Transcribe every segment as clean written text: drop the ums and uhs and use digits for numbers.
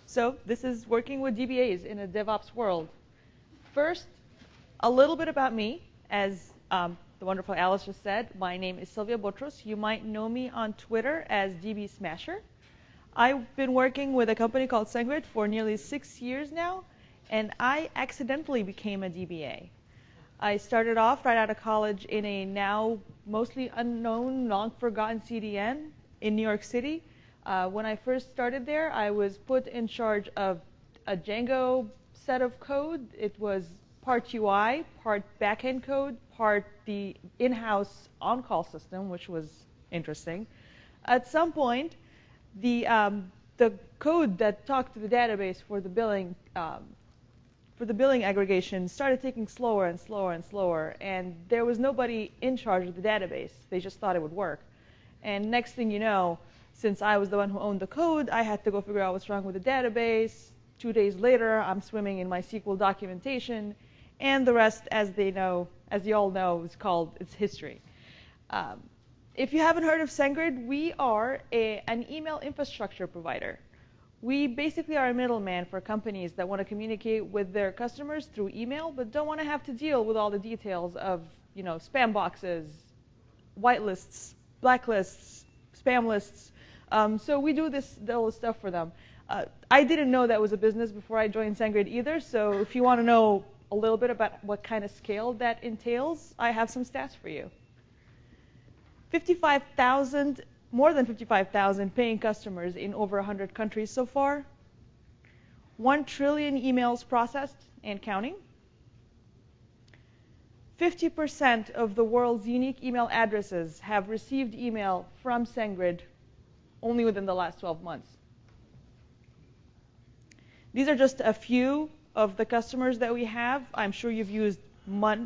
So this is working with DBAs in a DevOps world. First, a little bit about me. As the wonderful Alice just said, my name is Silvia Botros. You might know me on Twitter as DB Smasher. I've been working with a company called Sendgrid for nearly 6 years now, and I accidentally became a DBA. I started off right out of college in a now mostly unknown, long-forgotten CDN in New York City. When I first started there, I was put in charge of a Django set of code. It was part UI, part backend code, part the in-house on-call system, which was interesting. At some point, the code that talked to the database for the billing aggregation started taking slower and slower and slower, and there was nobody in charge of the database. They just thought it would work. And next thing you know, since I was the one who owned the code, I had to go figure out what's wrong with the database. 2 days later, I'm swimming in my SQL documentation, and the rest, as you all know, it's history. If you haven't heard of Sendgrid, we are an email infrastructure provider. We basically are a middleman for companies that want to communicate with their customers through email, but don't want to have to deal with all the details of, spam boxes, whitelists, blacklists, spam lists. So we do all this stuff for them. I didn't know that was a business before I joined Sendgrid either. So if you want to know a little bit about what kind of scale that entails, I have some stats for you. More than 55,000 paying customers in over 100 countries so far. 1 trillion emails processed and counting. 50% of the world's unique email addresses have received email from Sendgrid only within the last 12 months. These are just a few of the customers that we have. I'm sure you've used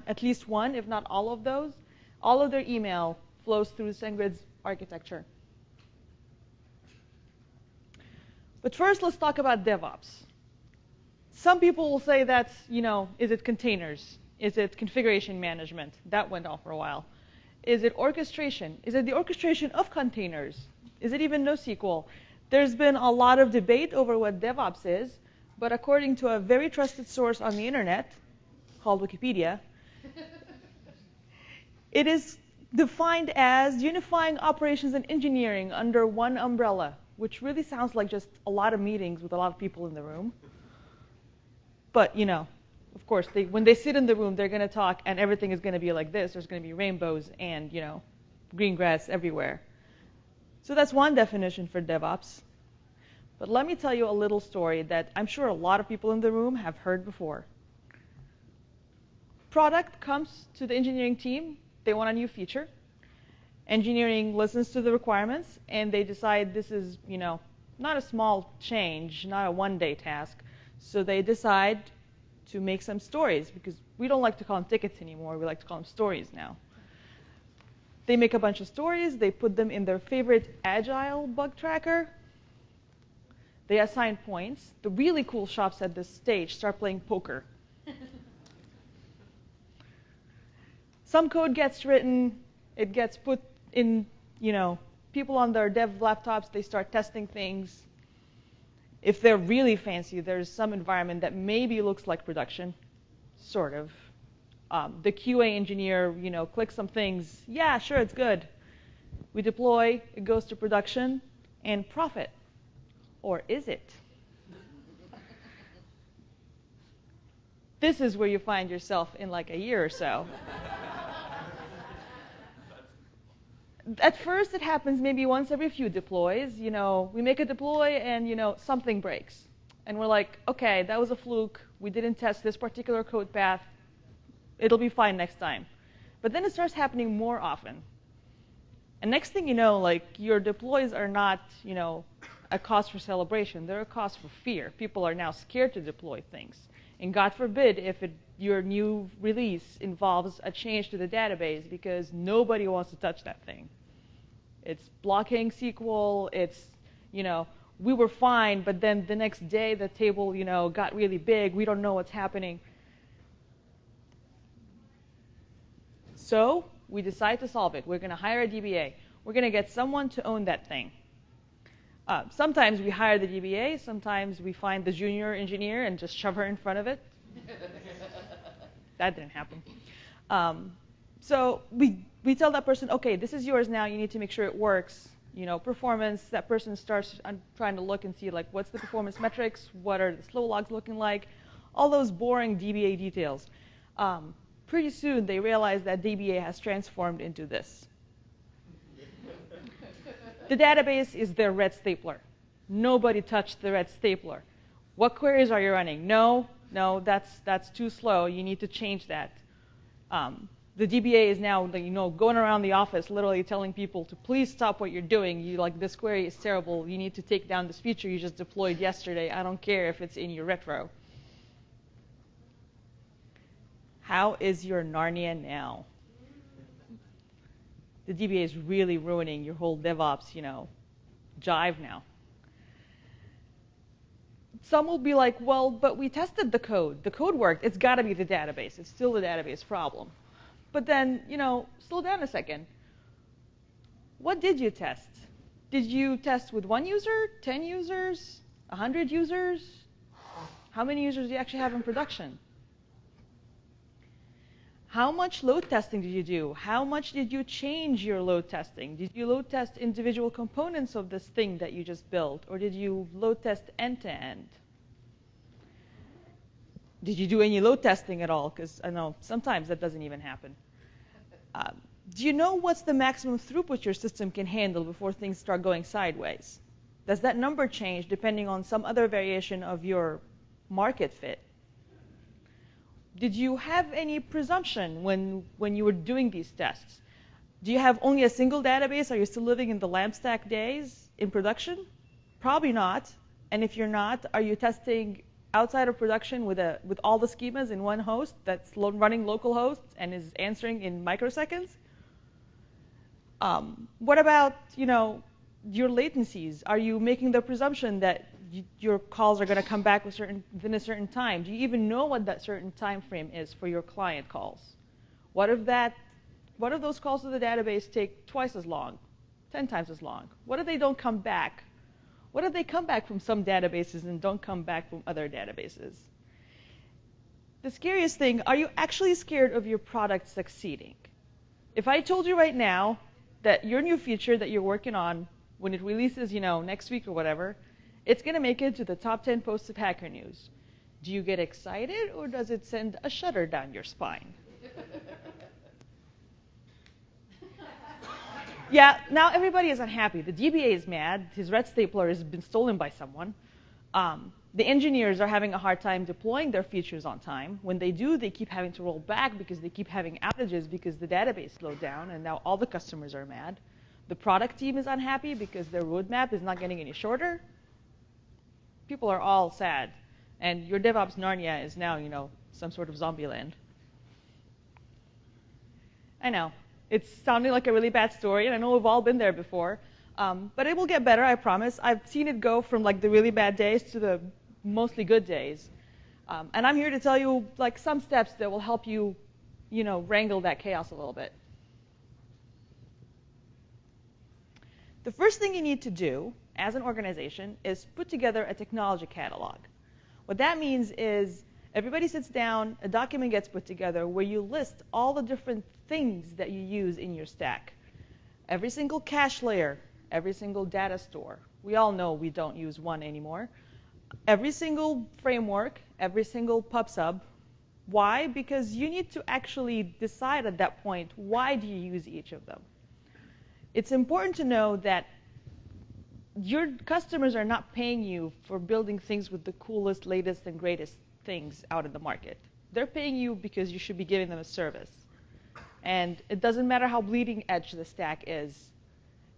at least one, if not all of those. All of their email flows through Sendgrid's architecture. But first, let's talk about DevOps. Some people will say that's, is it containers? Is it configuration management? That went on for a while. Is it orchestration? Is it the orchestration of containers? Is it even NoSQL? There's been a lot of debate over what DevOps is, but according to a very trusted source on the internet, called Wikipedia, it is defined as unifying operations and engineering under one umbrella, which really sounds like just a lot of meetings with a lot of people in the room. But, of course, when they sit in the room, they're going to talk, and everything is going to be like this. There's going to be rainbows and, green grass everywhere. So that's one definition for DevOps. But let me tell you a little story that I'm sure a lot of people in the room have heard before. Product comes to the engineering team. They want a new feature. Engineering listens to the requirements, and they decide this is, not a small change, not a one-day task. So they decide to make some stories, because we don't like to call them tickets anymore. We like to call them stories now. They make a bunch of stories. They put them in their favorite agile bug tracker. They assign points. The really cool shops at this stage start playing poker. Some code gets written. It gets put in, people on their dev laptops. They start testing things. If they're really fancy, there's some environment that maybe looks like production, sort of. The QA engineer, clicks some things. Yeah, sure, it's good. We deploy. It goes to production and profit. Or is it? This is where you find yourself in like a year or so. At first, it happens maybe once every few deploys. We make a deploy and, something breaks. And we're like, OK, that was a fluke. We didn't test this particular code path. It'll be fine next time. But then it starts happening more often. And next thing you know, your deploys are not, a cause for celebration. They're a cause for fear. People are now scared to deploy things. And God forbid if your new release involves a change to the database, because nobody wants to touch that thing. It's blocking SQL. It's, we were fine, but then the next day the table, got really big. We don't know what's happening. So we decide to solve it. We're going to hire a DBA. We're going to get someone to own that thing. Sometimes we hire the DBA, sometimes we find the junior engineer and just shove her in front of it. That didn't happen. So we tell that person, okay, this is yours now, you need to make sure it works. You know, performance, that person starts trying to look and see, like, what's the performance metrics, what are the slow logs looking like, all those boring DBA details. Pretty soon, they realize that DBA has transformed into this. The database is their red stapler. Nobody touched the red stapler. What queries are you running? No, that's too slow. You need to change that. The DBA is now, going around the office, literally telling people to please stop what you're doing. This query is terrible. You need to take down this feature you just deployed yesterday. I don't care if it's in your retro. How is your Narnia now? The DBA is really ruining your whole DevOps, jive now. Some will be like, well, but we tested the code. The code worked. It's got to be the database. It's still the database problem. But then, slow down a second. What did you test? Did you test with 1 user, 10 users, 100 users? How many users do you actually have in production? How much load testing did you do? How much did you change your load testing? Did you load test individual components of this thing that you just built? Or did you load test end-to-end? Did you do any load testing at all? Because I know sometimes that doesn't even happen. Do you know what's the maximum throughput your system can handle before things start going sideways? Does that number change depending on some other variation of your market fit? Did you have any presumption when you were doing these tests? Do you have only a single database? Are you still living in the LAMP stack days in production? Probably not. And if you're not, are you testing outside of production with all the schemas in one host that's running local hosts and is answering in microseconds? What about your latencies? Are you making the presumption that your calls are going to come back within a certain time? Do you even know what that certain time frame is for your client calls? What if those calls to the database take twice as long, 10 times as long? What if they don't come back? What if they come back from some databases and don't come back from other databases? The scariest thing, are you actually scared of your product succeeding? If I told you right now that your new feature that you're working on, when it releases, next week or whatever, it's going to make it to the top 10 posts of Hacker News. Do you get excited, or does it send a shudder down your spine? Yeah, now everybody is unhappy. The DBA is mad. His red stapler has been stolen by someone. The engineers are having a hard time deploying their features on time. When they do, they keep having to roll back because they keep having outages because the database slowed down, and now all the customers are mad. The product team is unhappy because their roadmap is not getting any shorter. People are all sad. And your DevOps Narnia is now, some sort of zombie land. I know. It's sounding like a really bad story, and I know we've all been there before. But it will get better, I promise. I've seen it go from the really bad days to the mostly good days. And I'm here to tell you some steps that will help you, wrangle that chaos a little bit. The first thing you need to do as an organization is put together a technology catalog. What that means is everybody sits down, a document gets put together where you list all the different things that you use in your stack. Every single cache layer, every single data store. We all know we don't use one anymore. Every single framework, every single pub/sub. Why? Because you need to actually decide at that point, why do you use each of them? It's important to know that your customers are not paying you for building things with the coolest, latest, and greatest things out in the market. They're paying you because you should be giving them a service. And it doesn't matter how bleeding edge the stack is.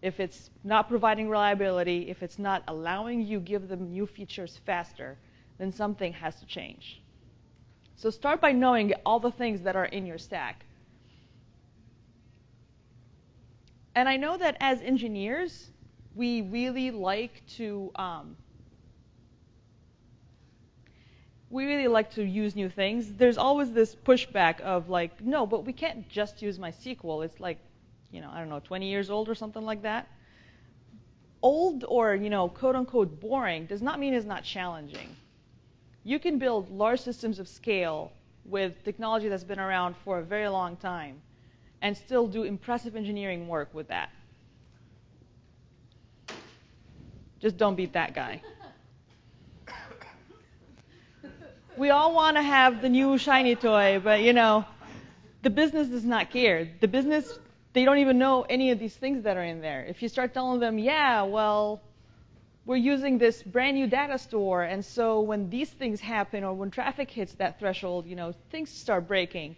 If it's not providing reliability, if it's not allowing you give them new features faster, then something has to change. So start by knowing all the things that are in your stack. And I know that as engineers, we really like to use new things. There's always this pushback of no, but we can't just use MySQL. It's I don't know, 20 years old or something like that. old or, quote unquote boring does not mean it's not challenging. You can build large systems of scale with technology that's been around for a very long time and still do impressive engineering work with that. Just don't beat that guy. We all want to have the new shiny toy, but the business does not care. The business, they don't even know any of these things that are in there. If you start telling them, yeah, well, we're using this brand new data store, and so when these things happen or when traffic hits that threshold, things start breaking.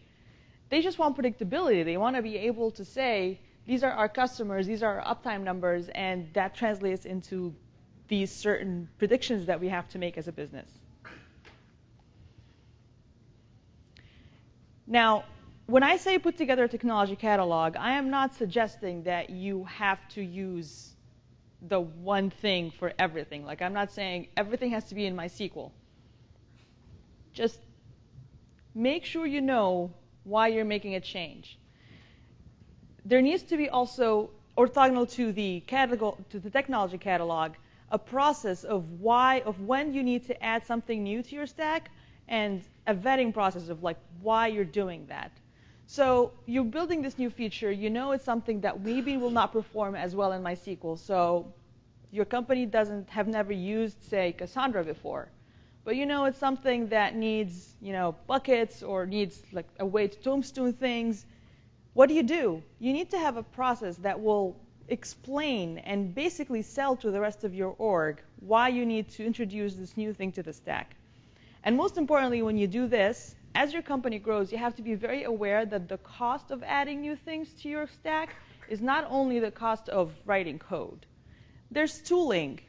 They just want predictability. They want to be able to say, these are our customers, these are our uptime numbers, and that translates into these certain predictions that we have to make as a business. Now, when I say put together a technology catalog, I am not suggesting that you have to use the one thing for everything. Like, I'm not saying everything has to be in MySQL. Just make sure you know why you're making a change. There needs to be also, orthogonal to the technology catalog, a process of when you need to add something new to your stack, and a vetting process of why you're doing that. So you're building this new feature, it's something that maybe will not perform as well in MySQL. So your company have never used, say, Cassandra before. But it's something that needs, buckets or needs a way to tombstone things. What do? You need to have a process that will explain and basically sell to the rest of your org why you need to introduce this new thing to the stack. And most importantly, when you do this, as your company grows, you have to be very aware that the cost of adding new things to your stack is not only the cost of writing code. There's tooling.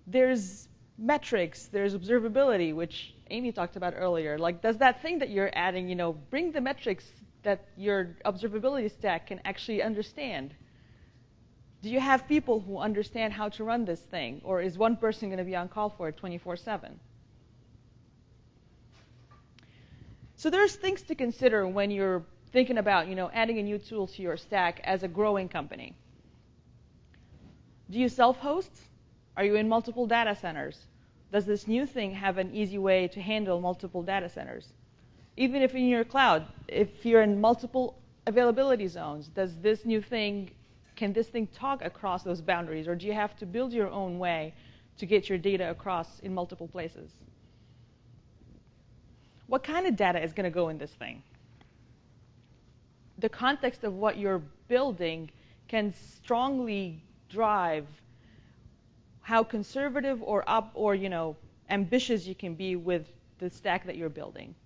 There's metrics. There's observability, which Amy talked about earlier. Does that thing that you're adding, bring the metrics that your observability stack can actually understand? Do you have people who understand how to run this thing? Or is one person going to be on call for it 24/7? So there's things to consider when you're thinking about, adding a new tool to your stack as a growing company. Do you self-host? Are you in multiple data centers? Does this new thing have an easy way to handle multiple data centers? Even if in your cloud, if you're in multiple availability zones, can this thing talk across those boundaries? Or do you have to build your own way to get your data across in multiple places? What kind of data is going to go in this thing? The context of what you're building can strongly drive how conservative or ambitious you can be with the stack that you're building.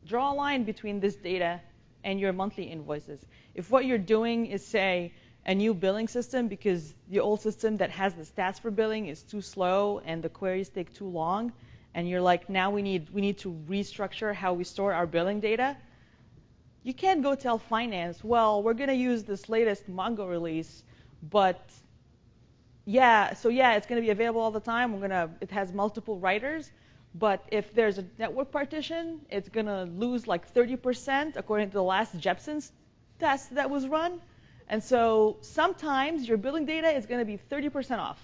Draw a line between this data and your monthly invoices. If what you're doing is, say, a new billing system because the old system that has the stats for billing is too slow and the queries take too long, and you're like, now we need to restructure how we store our billing data, you can't go tell finance, well, we're going to use this latest Mongo release, but it's going to be available all the time. It has multiple writers, but if there's a network partition, it's going to lose 30% according to the last Jepson's test that was run. And so sometimes your billing data is going to be 30% off.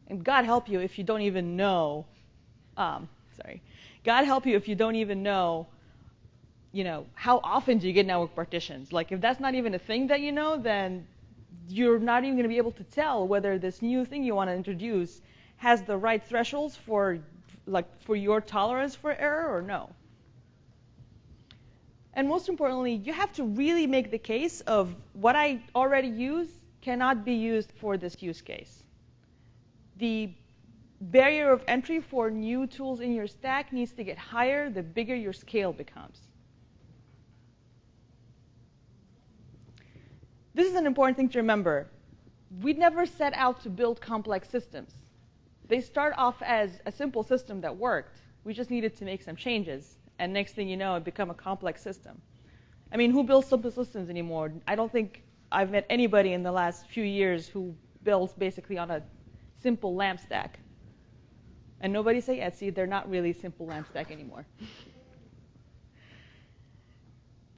And God help you if you don't even know, God help you if you don't even know, how often do you get network partitions? If that's not even a thing that you know, then you're not even going to be able to tell whether this new thing you want to introduce has the right thresholds for your tolerance for error or no. And most importantly, you have to really make the case of what I already use cannot be used for this use case. The barrier of entry for new tools in your stack needs to get higher the bigger your scale becomes. This is an important thing to remember. We never set out to build complex systems. They start off as a simple system that worked. We just needed to make some changes. And next thing you know, it became a complex system. I mean, who builds simple systems anymore? I don't think I've met anybody in the last few years who builds basically on a simple LAMP stack. And nobody say Etsy, they're not really simple LAMP stack anymore.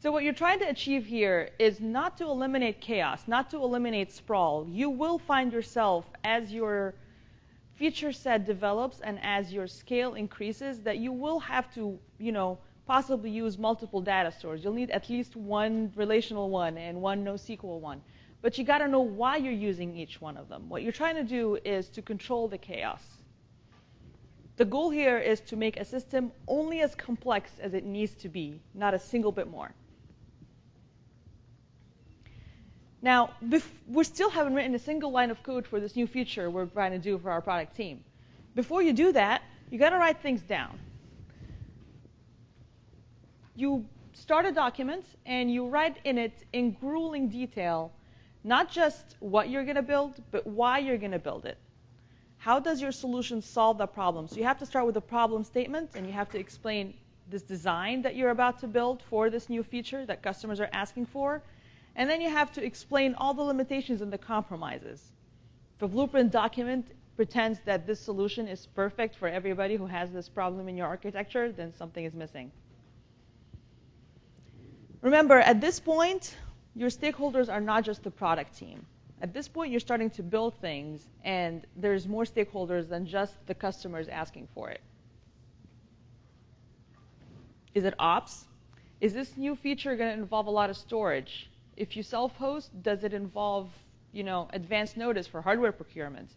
So what you're trying to achieve here is not to eliminate chaos, not to eliminate sprawl. You will find yourself, as your feature set develops and as your scale increases, that you will have to, possibly use multiple data stores. You'll need at least one relational one and one NoSQL one. But you got to know why you're using each one of them. What you're trying to do is to control the chaos. The goal here is to make a system only as complex as it needs to be, not a single bit more. Now, we still haven't written a single line of code for this new feature we're trying to do for our product team. Before you do that, you got to write things down. You start a document, and you write in it in grueling detail, not just what you're going to build, but why you're going to build it. How does your solution solve the problem? So you have to start with a problem statement, and you have to explain this design that you're about to build for this new feature that customers are asking for. And then you have to explain all the limitations and the compromises. If a blueprint document pretends that this solution is perfect for everybody who has this problem in your architecture, then something is missing. Remember, at this point, your stakeholders are not just the product team. At this point, you're starting to build things, and there's more stakeholders than just the customers asking for it. Is it ops? Is this new feature going to involve a lot of storage? If you self-host, does it involve, advanced notice for hardware procurement?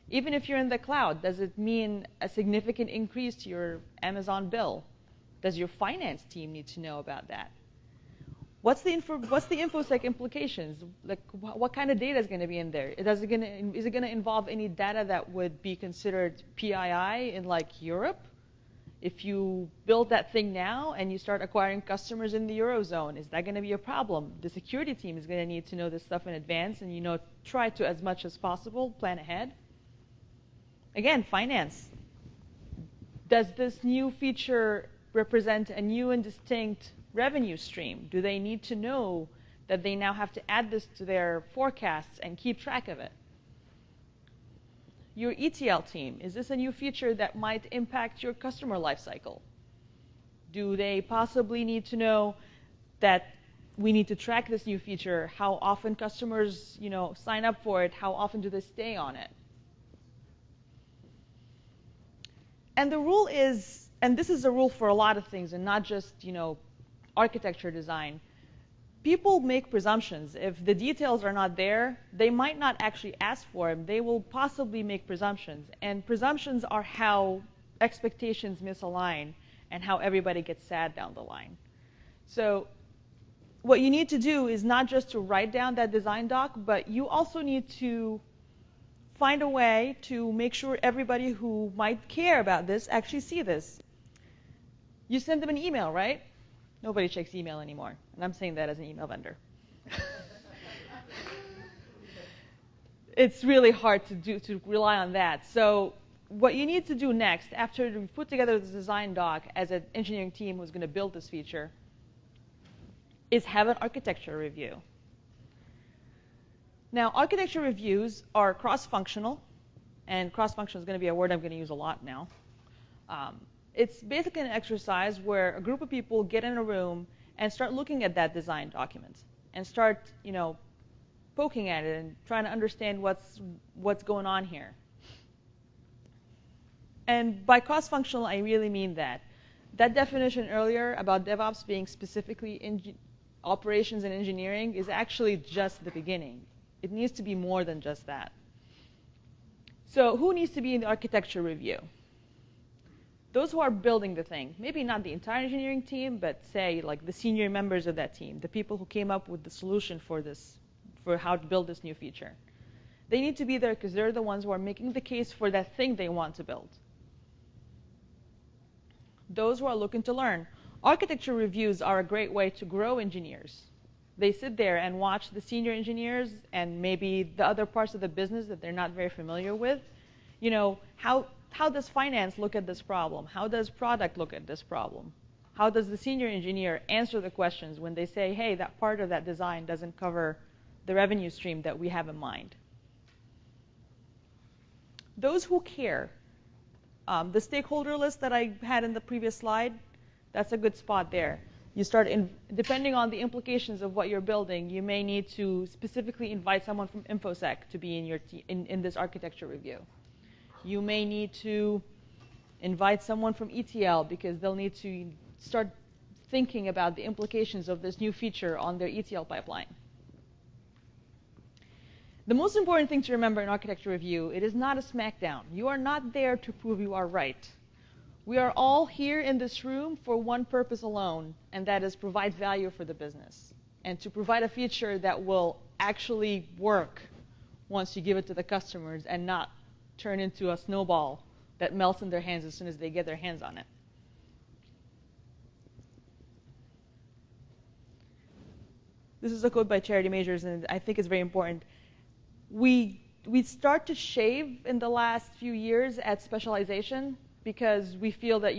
Even if you're in the cloud, does it mean a significant increase to your Amazon bill? Does your finance team need to know about that? What's the InfoSec implications? Like, what kind of data is going to be in there? Is it going to involve any data that would be considered PII in like Europe? If you build that thing now and you start acquiring customers in the Eurozone, is that going to be a problem? The security team is going to need to know this stuff in advance and, try to, as much as possible, plan ahead. Again, finance. Does this new feature represent a new and distinct revenue stream? Do they need to know that they now have to add this to their forecasts and keep track of it? Your ETL team, is this a new feature that might impact your customer lifecycle? Do they possibly need to know that we need to track this new feature, how often customers, sign up for it, how often do they stay on it? And the rule is, and this is a rule for a lot of things and not just, architecture design. People make presumptions. If the details are not there, they might not actually ask for them. They will possibly make presumptions. And presumptions are how expectations misalign and how everybody gets sad down the line. So what you need to do is not just to write down that design doc, but you also need to find a way to make sure everybody who might care about this actually see this. You send them an email, right? Nobody checks email anymore, and I'm saying that as an email vendor. It's really hard to rely on that. So what you need to do next, after you put together this design doc as an engineering team who's going to build this feature, is have an architecture review. Now, architecture reviews are cross-functional, and cross-functional is going to be a word I'm going to use a lot now. It's basically an exercise where a group of people get in a room and start looking at that design document and start, poking at it and trying to understand what's going on here. And by cross-functional, I really mean that. That definition earlier about DevOps being specifically operations and engineering is actually just the beginning. It needs to be more than just that. So who needs to be in the architecture review? Those who are building the thing, maybe not the entire engineering team, but say like the senior members of that team, the people who came up with the solution for how to build this new feature. They need to be there because they're the ones who are making the case for that thing they want to build. Those who are looking to learn. Architecture reviews are a great way to grow engineers. They sit there and watch the senior engineers and maybe the other parts of the business that they're not very familiar with. How does finance look at this problem? How does product look at this problem? How does the senior engineer answer the questions when they say, hey, that part of that design doesn't cover the revenue stream that we have in mind? Those who care. The stakeholder list that I had in the previous slide, that's a good spot there. You start, depending on the implications of what you're building, you may need to specifically invite someone from InfoSec to be in your in this architecture review. You may need to invite someone from ETL because they'll need to start thinking about the implications of this new feature on their ETL pipeline. The most important thing to remember in architecture review, it is not a smackdown. You are not there to prove you are right. We are all here in this room for one purpose alone, and that is provide value for the business and to provide a feature that will actually work once you give it to the customers and not turn into a snowball that melts in their hands as soon as they get their hands on it. This is a quote by Charity Majors, and I think it's very important. We start to shave in the last few years at specialization because we feel that,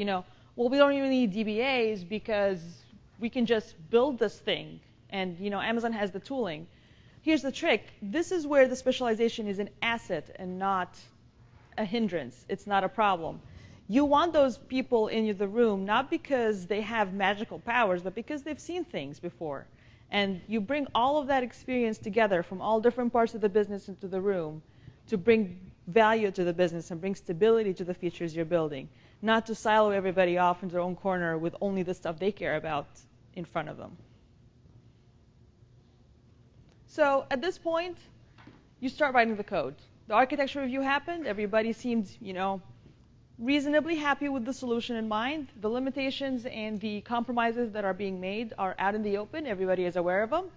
well, we don't even need DBAs because we can just build this thing. And, Amazon has the tooling. Here's the trick. This is where the specialization is an asset and not a hindrance. It's not a problem. You want those people in the room not because they have magical powers, but because they've seen things before. And you bring all of that experience together from all different parts of the business into the room to bring value to the business and bring stability to the features you're building, not to silo everybody off in their own corner with only the stuff they care about in front of them. So at this point, you start writing the code. The architecture review happened. Everybody seemed, reasonably happy with the solution in mind. The limitations and the compromises that are being made are out in the open. Everybody is aware of them.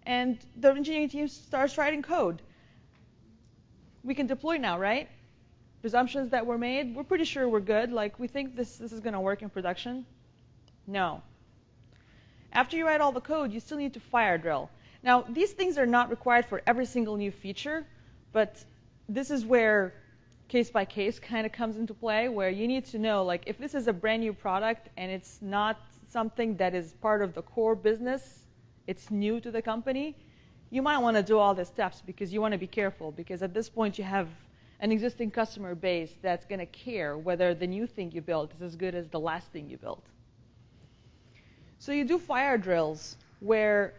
And the engineering team starts writing code. We can deploy now, right? Presumptions that were made, we're pretty sure we're good. Like, we think this is going to work in production. No. After you write all the code, you still need to fire drill. Now, these things are not required for every single new feature, but this is where case by case kind of comes into play, where you need to know, like, if this is a brand new product and it's not something that is part of the core business, it's new to the company, you might want to do all the steps because you want to be careful, because at this point you have an existing customer base that's going to care whether the new thing you built is as good as the last thing you built. So you do fire drills where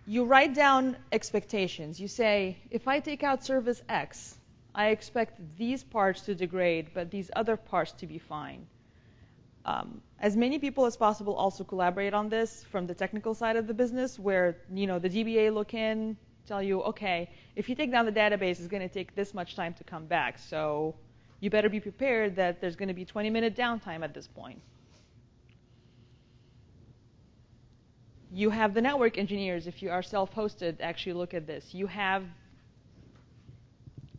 you write down expectations. You say, if I take out service X, I expect these parts to degrade, but these other parts to be fine. As many people as possible also collaborate on this from the technical side of the business, where the DBA look in, tell you, okay, if you take down the database, it's going to take this much time to come back. So you better be prepared that there's going to be 20-minute downtime at this point. You have the network engineers, if you are self-hosted, actually look at this. You have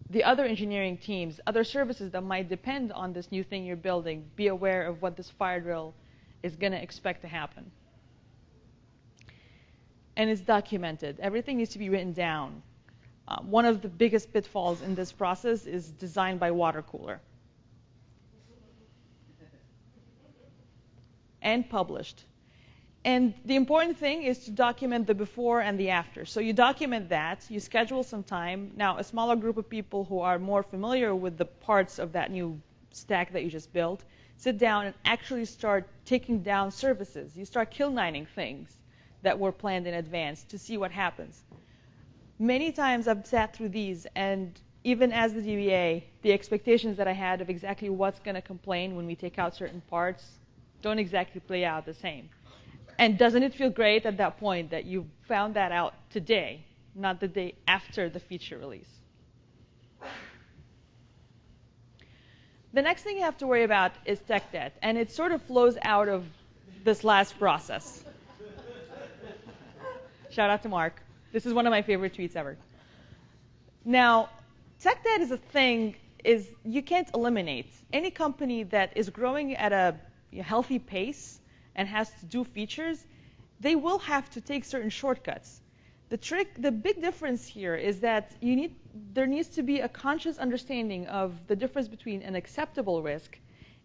the other engineering teams, other services that might depend on this new thing you're building, be aware of what this fire drill is going to expect to happen. And it's documented. Everything needs to be written down. One of the biggest pitfalls in this process is design by water cooler. And published. And the important thing is to document the before and the after. So you document that, you schedule some time. Now, a smaller group of people who are more familiar with the parts of that new stack that you just built, sit down and actually start taking down services. You start kill-nining things that were planned in advance to see what happens. Many times I've sat through these, and even as the DBA, the expectations that I had of exactly what's going to complain when we take out certain parts don't exactly play out the same. And doesn't it feel great at that point that you found that out today, not the day after the feature release? The next thing you have to worry about is tech debt, and it sort of flows out of this last process. Shout out to Mark. This is one of my favorite tweets ever. Now, tech debt is a thing you can't eliminate. Any company that is growing at a healthy pace and has to do features, they will have to take certain shortcuts. The big difference here is that there needs to be a conscious understanding of the difference between an acceptable risk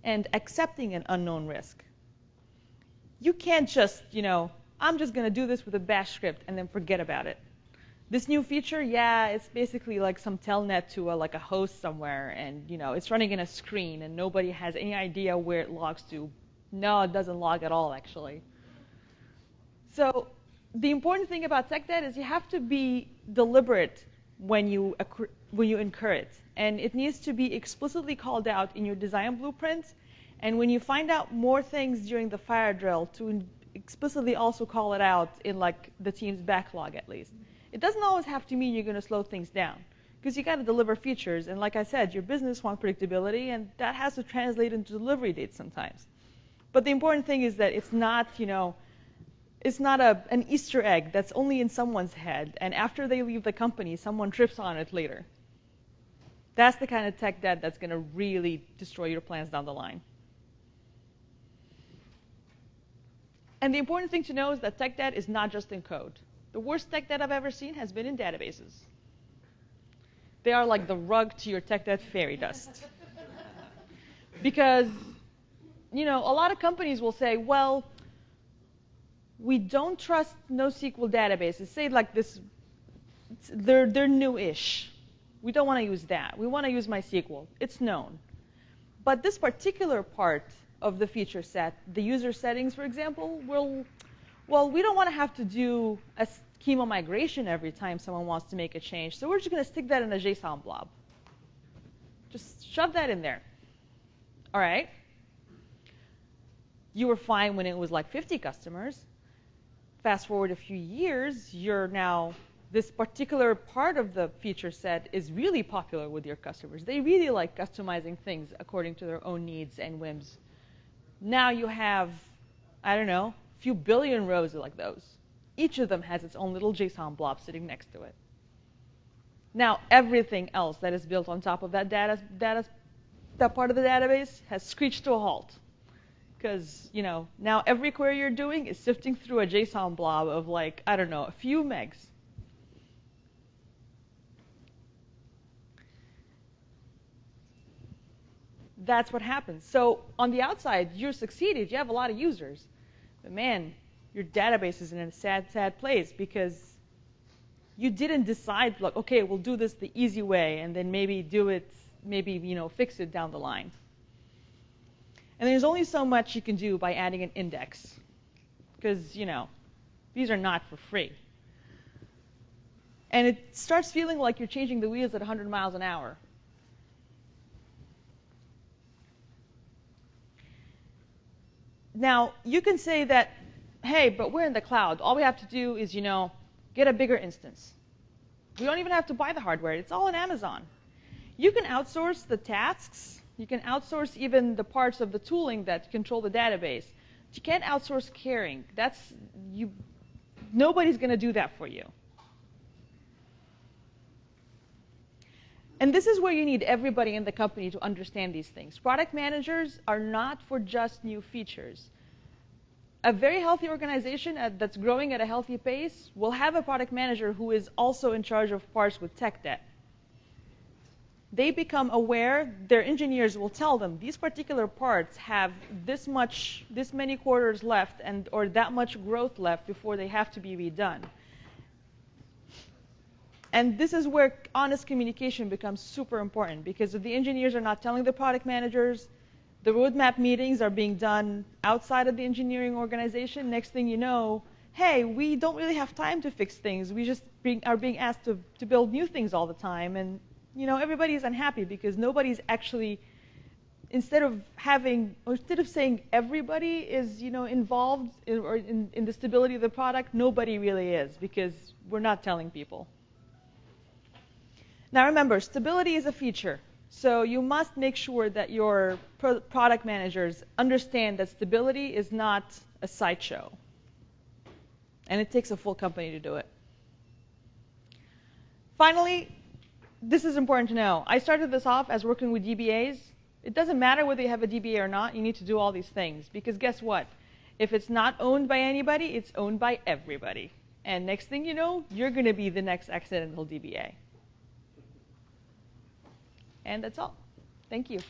and accepting an unknown risk. You can't just, I'm just going to do this with a bash script and then forget about it. This new feature, it's basically like some telnet to a host somewhere, and it's running in a screen, and nobody has any idea where it logs to No, it doesn't log at all, actually. So the important thing about tech debt is you have to be deliberate when you incur it. And it needs to be explicitly called out in your design blueprint. And when you find out more things during the fire drill, to explicitly also call it out in like the team's backlog at least. It doesn't always have to mean you're going to slow things down, because you got to deliver features. And like I said, your business wants predictability, and that has to translate into delivery dates sometimes. But the important thing is that it's not, it's not an Easter egg that's only in someone's head, and after they leave the company, someone trips on it later. That's the kind of tech debt that's going to really destroy your plans down the line. And the important thing to know is that tech debt is not just in code. The worst tech debt I've ever seen has been in databases. They are like the rug to your tech debt fairy dust. Because, a lot of companies will say, well, we don't trust NoSQL databases. Say like this, they're new-ish. We don't want to use that. We want to use MySQL. It's known. But this particular part of the feature set, the user settings, for example, we don't want to have to do a schema migration every time someone wants to make a change. So we're just going to stick that in a JSON blob. Just shove that in there. All right. You were fine when it was like 50 customers. Fast forward a few years, this particular part of the feature set is really popular with your customers. They really like customizing things according to their own needs and whims. Now you have, I don't know, a few billion rows like those. Each of them has its own little JSON blob sitting next to it. Now everything else that is built on top of that that part of the database has screeched to a halt. Because, now every query you're doing is sifting through a JSON blob of like, I don't know, a few megs. That's what happens. So on the outside, you succeeded. You have a lot of users. But man, your database is in a sad, sad place because you didn't decide, like, OK, we'll do this the easy way, and then maybe fix it down the line. And there's only so much you can do by adding an index, because, these are not for free. And it starts feeling like you're changing the wheels at 100 miles an hour. Now, you can say that, hey, but we're in the cloud. All we have to do is, get a bigger instance. We don't even have to buy the hardware. It's all in Amazon. You can outsource the tasks. You can outsource even the parts of the tooling that control the database. But you can't outsource caring. Nobody's going to do that for you. And this is where you need everybody in the company to understand these things. Product managers are not for just new features. A very healthy organization that's growing at a healthy pace will have a product manager who is also in charge of parts with tech debt. They become aware, their engineers will tell them, these particular parts have this many quarters left or that much growth left before they have to be redone. And this is where honest communication becomes super important, because if the engineers are not telling the product managers, the roadmap meetings are being done outside of the engineering organization. Next thing you know, hey, we don't really have time to fix things. We just are being asked to build new things all the time. And everybody's unhappy because nobody's actually, instead of saying everybody is involved in the stability of the product, nobody really is, because we're not telling people. Now remember, stability is a feature. So you must make sure that your product managers understand that stability is not a sideshow. And it takes a full company to do it. Finally, this is important to know. I started this off as working with DBAs. It doesn't matter whether you have a DBA or not. You need to do all these things. Because guess what? If it's not owned by anybody, it's owned by everybody. And next thing you know, you're going to be the next accidental DBA. And that's all. Thank you.